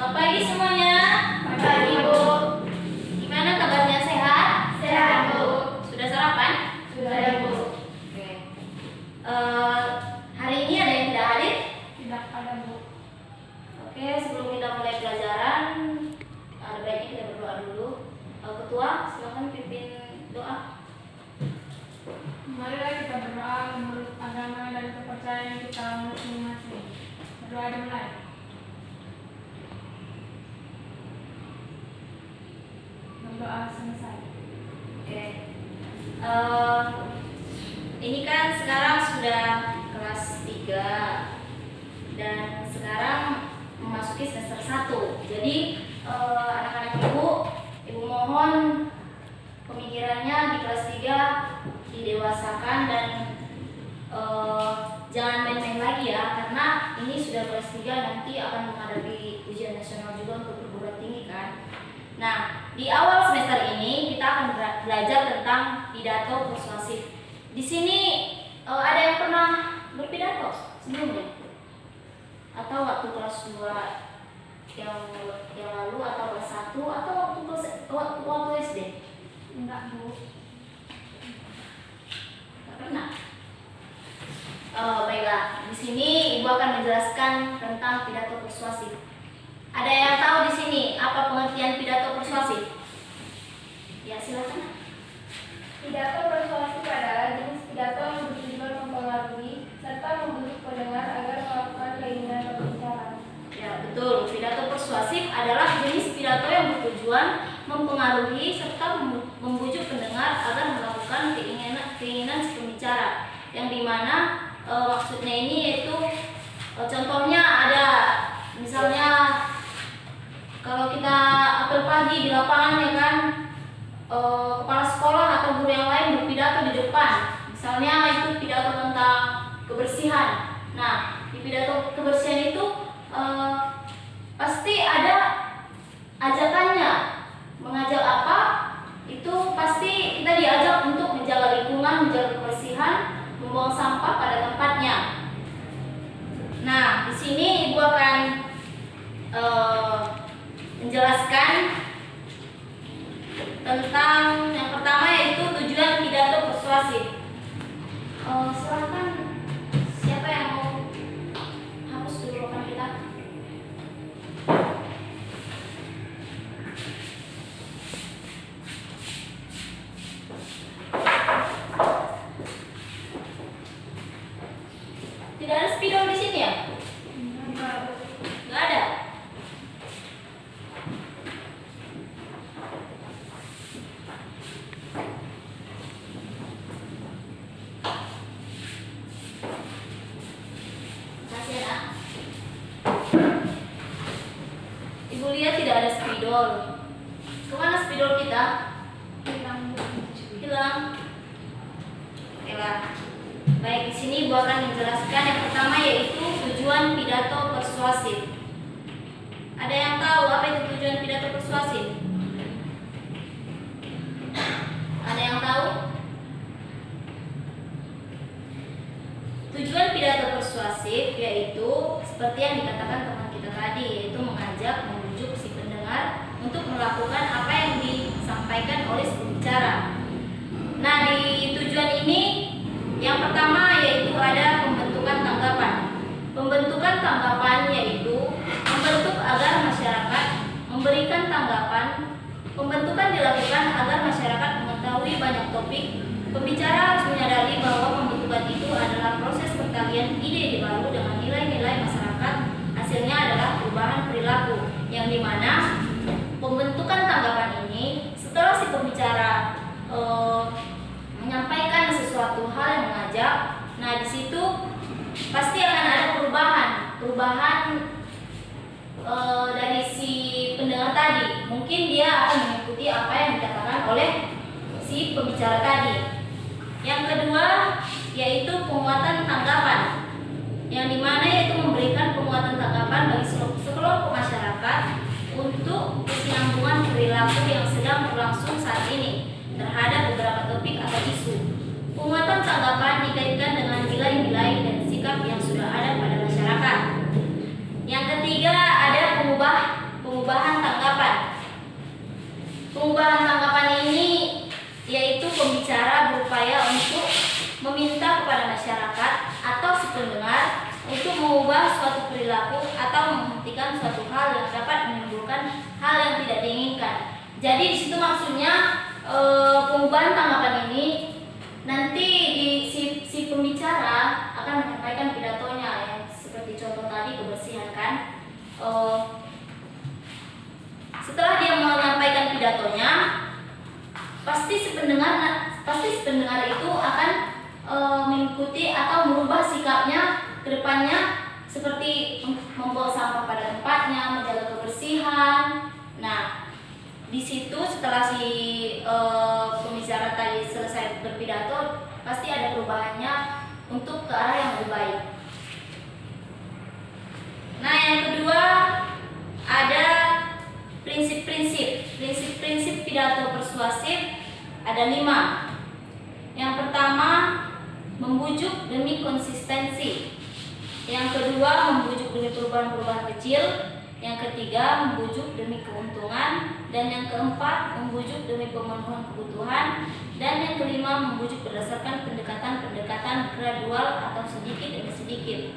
Selamat pagi semuanya. Pagi, Bu. Gimana kabarnya, sehat? Sehat, Bu. Sudah sarapan? Sudah, Bu. Oke. Hari ini ada yang tidak hadir? Tidak ada, Bu. Oke, sebelum kita mulai pelajaran, ada baiknya kita berdoa dulu. Ketua, silakan pimpin doa. Marilah kita berdoa menurut agama dan kepercayaan kita masing-masing. Berdoa dimulai. Berdoa selesai. Oke. Ini kan sekarang sudah kelas 3 dan sekarang memasuki semester 1. Jadi anak-anak ibu mohon pemikirannya di kelas 3 didewasakan dan jangan main-main lagi ya, karena ini sudah kelas 3, nanti akan menghadapi ujian nasional juga untuk perguruan tinggi kan. Nah, di awal semester ini kita akan belajar tentang pidato persuasif. Di sini ada yang pernah berpidato sebelumnya? Atau waktu kelas 2 yang lalu, atau kelas 1, atau waktu SD? Enggak, Bu. Nggak pernah. Baiklah, di sini Ibu akan menjelaskan tentang pidato persuasif. Ada yang tahu di sini apa pengertian pidato persuasif? Ya, silakan. Pidato persuasif adalah jenis pidato yang bertujuan mempengaruhi serta membujuk pendengar agar melakukan keinginan berbicara. Ya, betul. Pidato persuasif adalah jenis pidato yang bertujuan mempengaruhi serta membujuk pendengar agar melakukan keinginan si pembicara. Yang dimana maksudnya ini yaitu contohnya ada misalnya kalau kita apel pagi di lapangan ya kan, kepala sekolah atau guru yang lain berpidato di depan. Misalnya itu pidato tentang kebersihan. Nah, di pidato kebersihan itu pasti ada ajakannya. Mengajak apa? Itu pasti kita diajak untuk menjaga lingkungan, menjaga kebersihan, membuang sampah pada tempatnya. Nah, di sini Ibu akan menjelaskan tentang yang pertama yaitu tujuan pidato persuasif. Silakan, siapa yang mau hapus dulu papan kita? Tidak ada spidol di sini ya? Nggak ada. Kasih ya, Nak. Ibu lihat tidak ada spidol. Kemana spidol kita? Hilang. Oke lah. Baik, di sini Ibu akan menjelaskan yang pertama yaitu tujuan pidato persuasif. Ada yang tahu apa itu tujuan pidato persuasif? Ada yang tahu? Tujuan pidato persuasif yaitu seperti yang dikatakan teman kita tadi, yaitu mengajak, membujuk si pendengar untuk melakukan apa yang disampaikan oleh si pembicara. Nah, di tujuan ini yang pertama yaitu ada pembentukan tanggapan. Pembentukan tanggapan yaitu membentuk agar masyarakat memberikan tanggapan. Pembentukan dilakukan agar masyarakat mengetahui banyak topik. Pembicara harus menyadari bahwa pembentukan itu adalah proses perkalian ide baru dengan nilai-nilai masyarakat. Hasilnya adalah perubahan perilaku, yang dimana pembentukan tanggapan ini setelah si pembicara menyampaikan sesuatu hal yang mengajak, nah di situ pasti akan ada perubahan dari si pendengar tadi. Mungkin dia akan mengikuti apa yang dikatakan oleh si pembicara tadi. Yang kedua yaitu penguatan tanggapan, yang dimana yaitu memberikan penguatan tanggapan bagi sekelompok masyarakat untuk kesinambungan perilaku yang sedang berlangsung saat ini terhadap beberapa topik atau isu. Penguatan tanggapan dikaitkan dengan nilai-nilai dan sikap yang sudah ada pada masyarakat. Yang ketiga ada pengubahan tanggapan. Pengubahan tanggapan ini yaitu pembicara berupaya untuk meminta kepada masyarakat atau si pendengar untuk mengubah suatu perilaku atau menghentikan suatu hal yang dapat menimbulkan hal yang tidak diinginkan. Jadi di situ maksudnya pengubahan tanggapan ini nanti si pembicara akan menyampaikan pidatonya yang seperti contoh tadi kebersihan kan. Setelah dia menyampaikan pidatonya, pasti si pendengar itu akan mengikuti atau merubah sikapnya ke depannya, seperti membawa sampah pada tempatnya, menjaga kebersihan. Nah, di situ setelah si pembicara tadi selesai berpidato, pasti ada perubahannya untuk ke arah yang lebih baik. Nah, yang kedua ada prinsip-prinsip pidato persuasif ada 5. Yang pertama, membujuk demi konsistensi. Yang kedua, membujuk demi perubahan-perubahan kecil. Yang ketiga, membujuk demi keuntungan. Dan yang keempat, membujuk demi pemenuhan kebutuhan. Dan yang kelima, membujuk berdasarkan pendekatan-pendekatan gradual atau sedikit demi sedikit.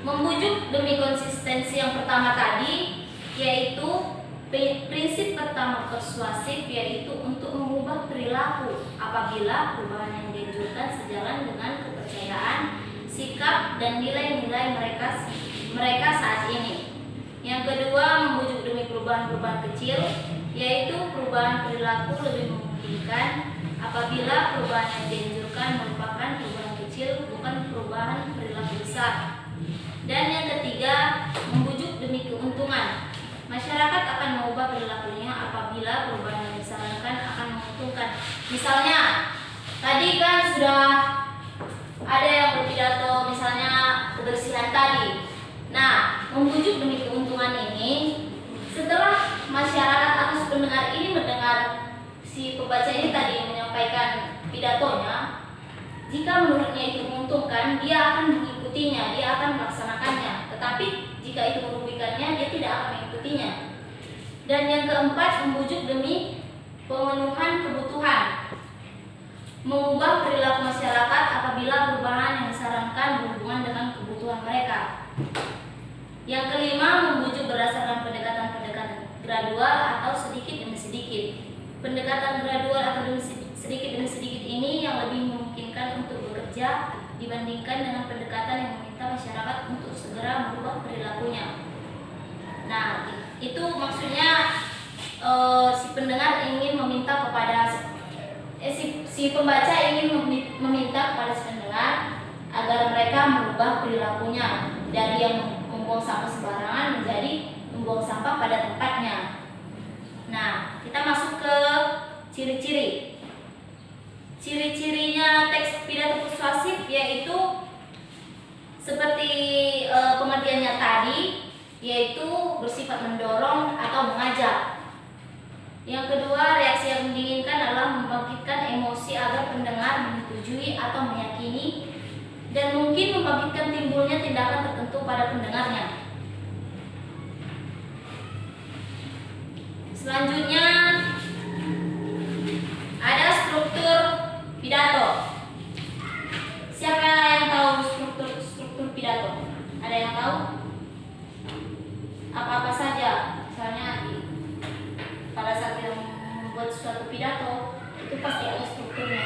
Membujuk demi konsistensi yang pertama tadi, yaitu prinsip pertama persuasif, yaitu untuk mengubah perilaku apabila perubahan yang dianjurkan sejalan dengan kepercayaan, sikap, dan nilai-nilai mereka saat ini. Yang kedua, membujuk demi perubahan-perubahan kecil, yaitu perubahan perilaku lebih memungkinkan apabila perubahan yang dianjurkan merupakan perubahan kecil, bukan perubahan perilaku besar. Dan yang ketiga, membujuk demi keuntungan. Masyarakat akan mengubah perilakunya apabila perubahan yang disarankan akan menguntungkan. Misalnya, tadi kan sudah ada yang berpidato misalnya kebersihan tadi. Nah, membujuk demi keuntungan ini, setelah masyarakat atau pendengar ini mendengar si pembaca ini tadi menyampaikan pidatonya, jika menurutnya itu menguntungkan, dia akan mengikutinya, dia akan melaksanakannya. Tetapi jika itu merugikannya, dia tidak akan mengikutinya. Dan yang keempat, membujuk demi pemenuhan kebutuhan. Mengubah perilaku masyarakat apabila perubahan yang disarankan berhubungan dengan kebutuhan mereka. Yang kelima, membujuk berdasarkan pendekatan-pendekatan gradual atau sedikit demi sedikit. Pendekatan gradual atau sedikit demi sedikit ini yang lebih memungkinkan untuk bekerja dibandingkan dengan pendekatan yang meminta masyarakat untuk segera merubah perilakunya. Nah, itu maksudnya si pendengar ingin meminta kepada si pembaca ingin meminta kepada si pendengar agar mereka merubah perilakunya dari yang membuang sampah sembarangan menjadi membuang sampah pada tempatnya. Nah, kita masuk ke ciri-ciri. Ciri-cirinya teks pidato persuasif yaitu seperti pengertiannya tadi, yaitu bersifat mendorong atau mengajak. Yang kedua, reaksi yang diinginkan adalah membangkitkan emosi agar pendengar menyetujui atau meyakini dan mungkin membangkitkan timbulnya tindakan tertentu pada pendengarnya. Selanjutnya ada struktur pidato. Siapa yang tahu struktur pidato? Ada yang tahu? Apa-apa saja, misalnya pada saat kita membuat suatu pidato itu pasti ada strukturnya,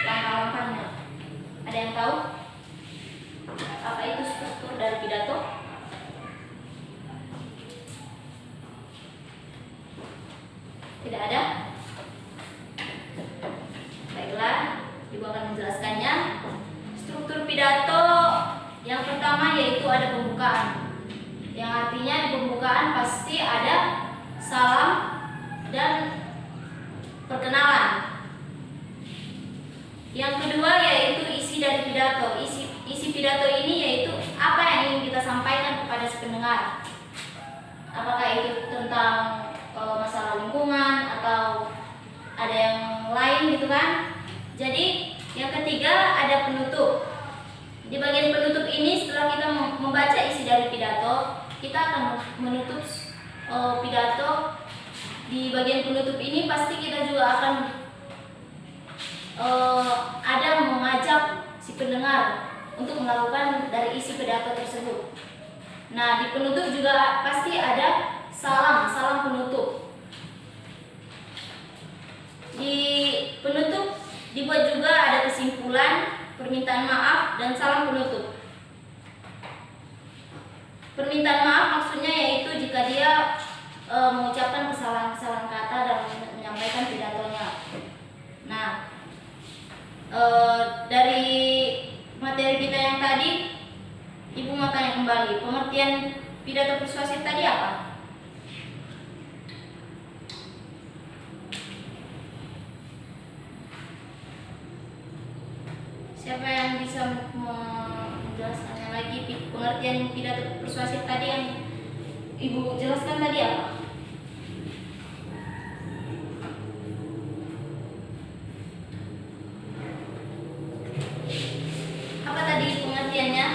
langkah-langkahnya. Ada yang tahu apa itu struktur dari pidato? Tidak ada? Baiklah, Ibu akan menjelaskannya. Struktur pidato yang pertama yaitu ada pembukaan, yang artinya di pembukaan pasti ada salam dan perkenalan. Yang kedua yaitu isi dari pidato. Isi pidato ini yaitu apa yang ingin kita sampaikan kepada si pendengar. Apakah itu tentang masalah lingkungan atau ada yang lain gitu kan. Jadi yang ketiga ada penutup. Di bagian penutup ini setelah kita membaca isi dari pidato, kita akan menutup pidato di bagian penutup ini pasti kita juga akan ada mengajak si pendengar untuk melakukan dari isi pidato tersebut. Nah, di penutup juga pasti ada salam penutup. Di penutup dibuat juga ada kesimpulan, permintaan maaf, dan salam penutup. Permintaan maaf maksudnya yaitu jika dia mengucapkan kesalahan-kesalahan kata dalam menyampaikan pidatonya. Nah, dari materi kita yang tadi, Ibu mau tanya kembali, pengertian pidato persuasif tadi apa? Siapa yang bisa menjelaskannya lagi? Pengertian pidato persuasif tadi yang Ibu jelaskan tadi apa? Apa tadi pengertiannya?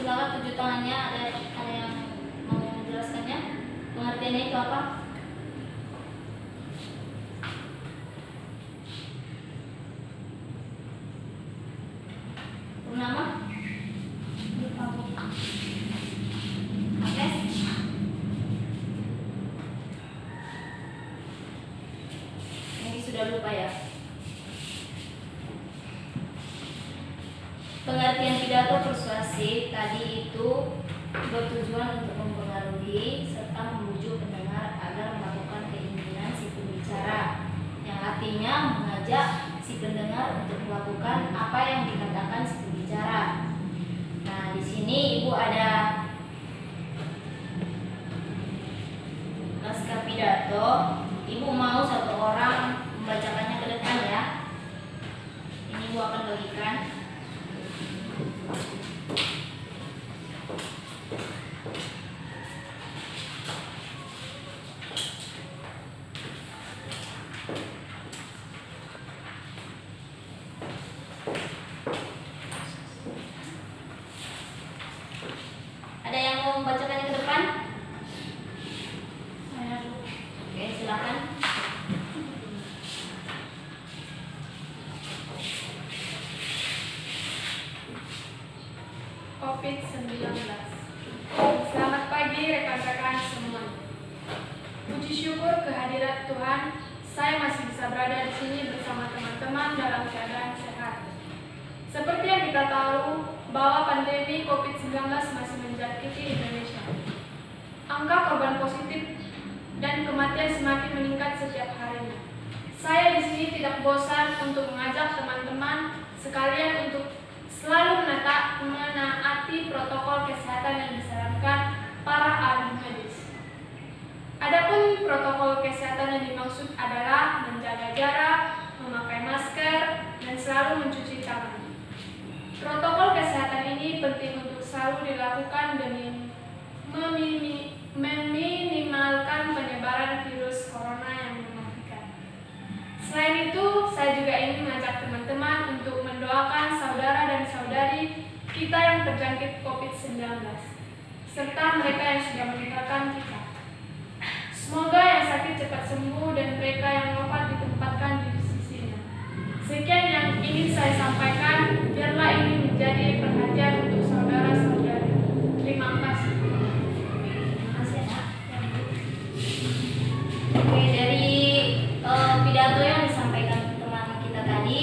Silakan tunjuk tangannya, ada yang mau menjelaskannya. Pengertiannya itu apa? Purnama? Oke. Ini sudah lupa ya. Pengertian pidato persuasif tadi itu bertujuan untuk mempengaruhi serta membujuk pendengar agar melakukan keinginan si pembicara, yang artinya mengajak si pendengar untuk melakukan apa yang dikatakan si pembicara. Nah, di sini Ibu ada naskah pidato. Ibu mau satu orang membacakannya ke depan ya. Ini Ibu akan bagikan. Ada yang mau membacakannya ke depan? Oke, silakan. COVID-19. Selamat pagi rekan-rekan semua. Puji syukur kehadirat Tuhan, saya masih bisa berada di sini bersama teman-teman dalam keadaan sehat. Seperti yang kita tahu, bahwa pandemi COVID-19 masih menjangkiti Indonesia. Angka korban positif dan kematian semakin meningkat setiap harinya. Saya di sini tidak bosan untuk mengajak teman-teman sekalian untuk selalu menaati protokol kesehatan yang disarankan para ahli medis. Adapun protokol kesehatan yang dimaksud adalah menjaga jarak, memakai masker, dan selalu mencuci tangan. Protokol kesehatan ini penting untuk selalu dilakukan demi meminimalkan penyebaran virus corona yang mematikan. Selain itu, saya juga ingin mengajak teman-teman untuk mendoakan saudara dan saudari kita yang terjangkit COVID-19, serta mereka yang sudah meninggalkan kita. Semoga yang sakit cepat sembuh dan mereka yang wafat ditempatkan di sisinya. Sekian yang ingin saya sampaikan, biarlah ini menjadi perhatian untuk saudara-saudari. Terima kasih. Oke, dari pidato yang disampaikan teman kita tadi,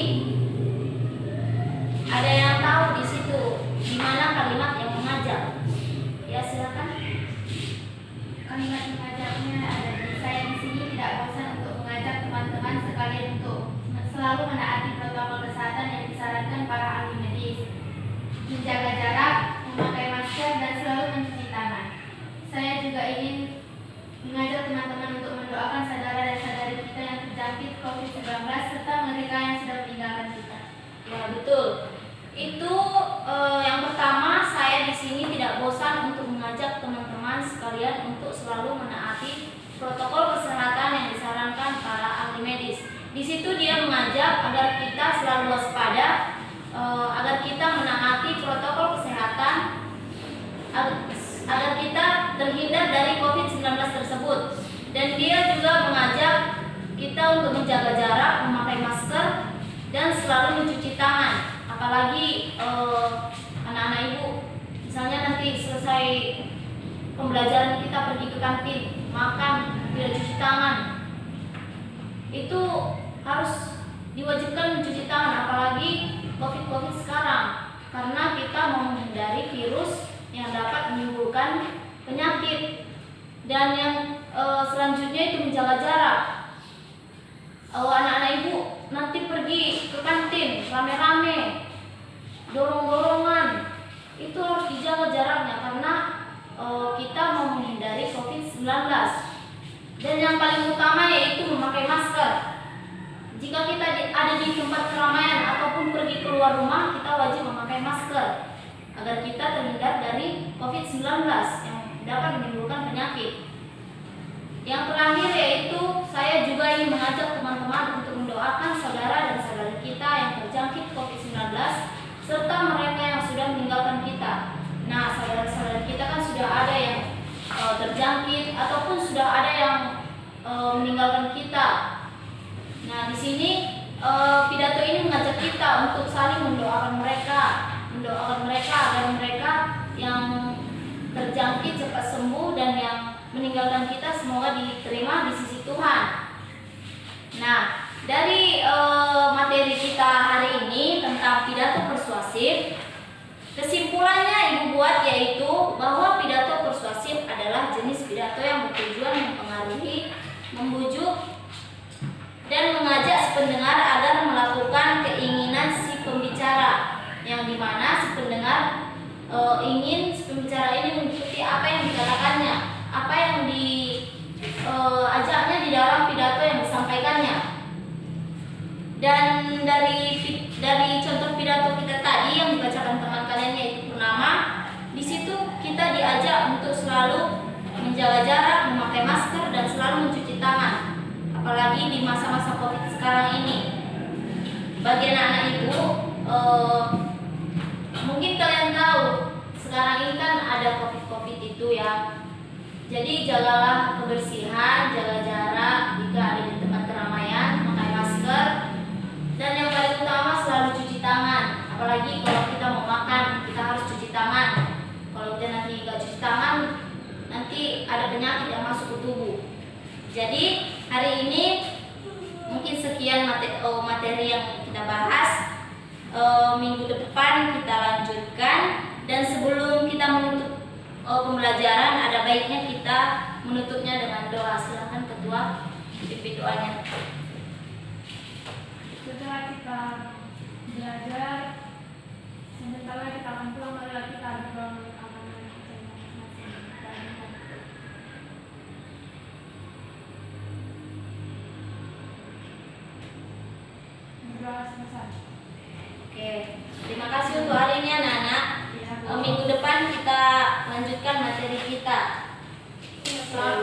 ada yang tahu di situ di mana kalimat yang mengajak? Ya, silakan. Kalimat mengajaknya ada di saya di sini tidak bosan untuk mengajak teman-teman sekalian untuk selalu menaati protokol kesehatan yang disarankan para ahli medis, menjaga jarak, memakai masker, dan selalu mencuci tangan. Saya juga ingin mengajak teman-teman untuk mendoakan saudara dan saudari kita yang terjangkit COVID-19 serta mereka yang sudah meninggalkan kita. Ya, betul. Itu yang pertama, saya di sini tidak bosan untuk mengajak teman-teman sekalian untuk selalu menaati protokol kesehatan yang disarankan para ahli medis. Di situ dia mengajak agar kita selalu waspada, agar kita menaati protokol kesehatan, agar kita terhindar dari COVID-19 tersebut. Dan dia juga mengajak kita untuk menjaga jarak, memakai masker, dan selalu mencuci tangan. Apalagi anak-anak ibu, misalnya nanti selesai pembelajaran kita pergi ke kantin, makan, tidak cuci tangan, itu harus diwajibkan mencuci tangan, apalagi COVID sekarang, karena kita mau menghindari virus yang dapat menimbulkan penyakit. Dan yang selanjutnya itu menjaga jarak. Anak-anak ibu nanti pergi ke kantin rame-rame, dorong-dorongan, itu harus dijaga jaraknya karena kita mau menghindari COVID-19. Dan yang paling utama yaitu memakai masker. Jika kita ada di tempat keramaian ataupun pergi keluar rumah, kita wajib memakai masker agar kita terhindar dari COVID-19 yang dapat menimbulkan penyakit. Yang terakhir yaitu saya juga ingin mengajak teman-teman untuk mendoakan saudara dan saudari kita yang terjangkit COVID-19 serta mereka yang sudah meninggalkan kita. Nah, saudara-saudara kita kan sudah ada yang terjangkit ataupun sudah ada yang meninggalkan kita. Nah, di sini pidato ini mengajak kita untuk saling mendoakan mereka agar mereka yang terjangkit cepat sembuh dan yang meninggalkan kita semoga diterima di sisi Tuhan. Nah, dari materi kita hari ini tentang pidato persuasif, kesimpulannya ibu buat yaitu bahwa pidato persuasif adalah jenis pidato yang bertujuan mempengaruhi, membujuk, dan mengajak si pendengar agar melakukan keinginan si pembicara, yang dimana si pendengar ingin si pembicara ini mengikuti apa yang dikatakannya, apa yang diajaknya di dalam pidato yang disampaikannya. Dan dari contoh pidato kita tadi yang dibacakan teman kalian yaitu Purnama, di situ kita diajak untuk selalu menjaga jarak, memakai masker, dan selalu mencuci tangan. Apalagi di masa-masa COVID sekarang ini. Bagi anak-anak ibu, mungkin kalian tahu sekarang ini kan ada COVID itu ya. Jadi jagalah kebersihan, jaga jarak jika ada di tempat keramaian, memakai masker, dan yang paling utama selalu cuci tangan. Apalagi kalau kita mau makan, kita harus cuci tangan. Kalau kita nanti nggak cuci tangan, nanti ada penyakit yang masuk ke tubuh. Jadi hari ini mungkin sekian materi yang kita bahas. Minggu depan kita lanjutkan, dan sebelum kita menutup pembelajaran ada baiknya kita menutupnya dengan doa. Silakan ketua pimpin doanya. Setelah kita belajar, sebentar lagi kita akan pulang, marilah kita berdoa untuk amanah kita masing-masing. Berdoa selesai. Oke, terima kasih untuk hari ini anak-anak. Minggu depan kita lanjutkan materi kita. Selamat